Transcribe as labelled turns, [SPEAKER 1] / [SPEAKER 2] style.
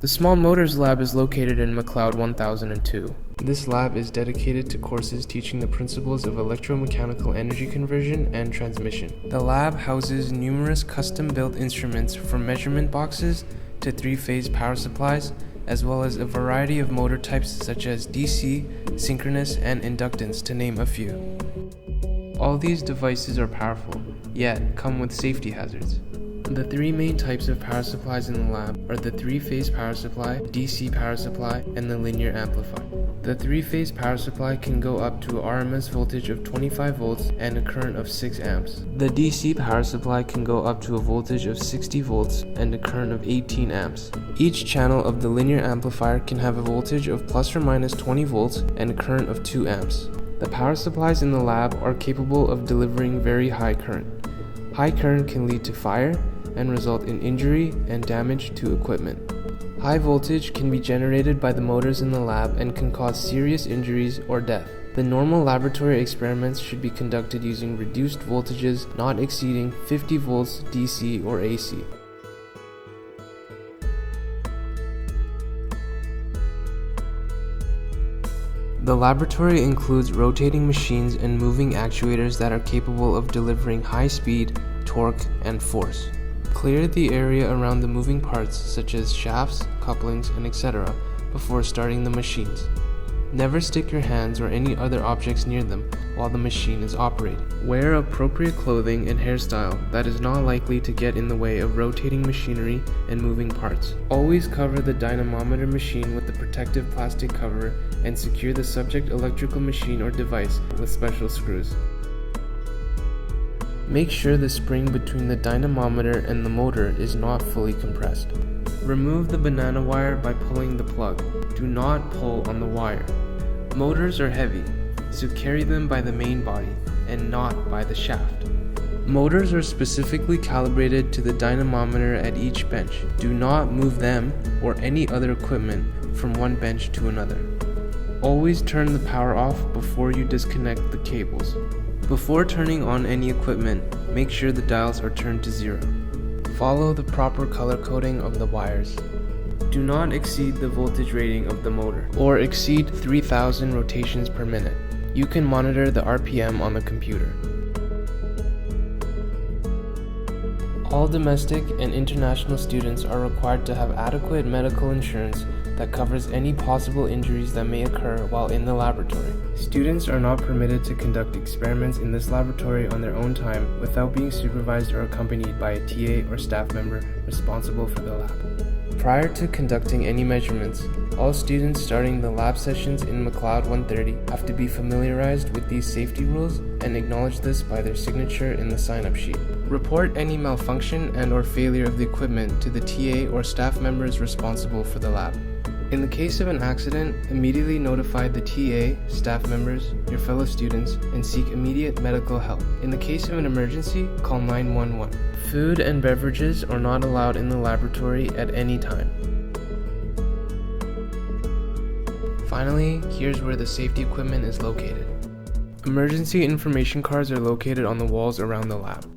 [SPEAKER 1] The Small Motors Lab is located in McLeod 1002. This lab is dedicated to courses teaching the principles of electromechanical energy conversion and transmission. The lab houses numerous custom-built instruments from measurement boxes to three-phase power supplies, as well as a variety of motor types such as DC, synchronous, and inductance, to name a few. All these devices are powerful, yet come with safety hazards. The three main types of power supplies in the lab are the three-phase power supply, DC power supply, and the linear amplifier. The three-phase power supply can go up to a RMS voltage of 25 volts and a current of 6 amps. The DC power supply can go up to a voltage of 60 volts and a current of 18 amps. Each channel of the linear amplifier can have a voltage of plus or minus 20 volts and a current of 2 amps. The power supplies in the lab are capable of delivering very high current. High current can lead to fire and result in injury and damage to equipment. High voltage can be generated by the motors in the lab and can cause serious injuries or death. The normal laboratory experiments should be conducted using reduced voltages not exceeding 50 volts DC or AC. The laboratory includes rotating machines and moving actuators that are capable of delivering high speed, torque, and force. Clear the area around the moving parts such as shafts, couplings, and etc. before starting the machines. Never stick your hands or any other objects near them while the machine is operating. Wear appropriate clothing and hairstyle that is not likely to get in the way of rotating machinery and moving parts. Always cover the dynamometer machine with the protective plastic cover and secure the subject electrical machine or device with special screws. Make sure the spring between the dynamometer and the motor is not fully compressed. Remove the banana wire by pulling the plug. Do not pull on the wire. Motors are heavy, so carry them by the main body and not by the shaft. Motors are specifically calibrated to the dynamometer at each bench. Do not move them or any other equipment from one bench to another. Always turn the power off before you disconnect the cables. Before turning on any equipment, make sure the dials are turned to 0. Follow the proper color coding of the wires. Do not exceed the voltage rating of the motor, or exceed 3000 rotations per minute. You can monitor the RPM on the computer. All domestic and international students are required to have adequate medical insurance that covers any possible injuries that may occur while in the laboratory. Students are not permitted to conduct experiments in this laboratory on their own time without being supervised or accompanied by a TA or staff member responsible for the lab. Prior to conducting any measurements, all students starting the lab sessions in McLeod 130 have to be familiarized with these safety rules and acknowledge this by their signature in the sign-up sheet. Report any malfunction and/or failure of the equipment to the TA or staff members responsible for the lab. In the case of an accident, immediately notify the TA, staff members, your fellow students, and seek immediate medical help. In the case of an emergency, call 911. Food and beverages are not allowed in the laboratory at any time. Finally, here's where the safety equipment is located. Emergency information cards are located on the walls around the lab.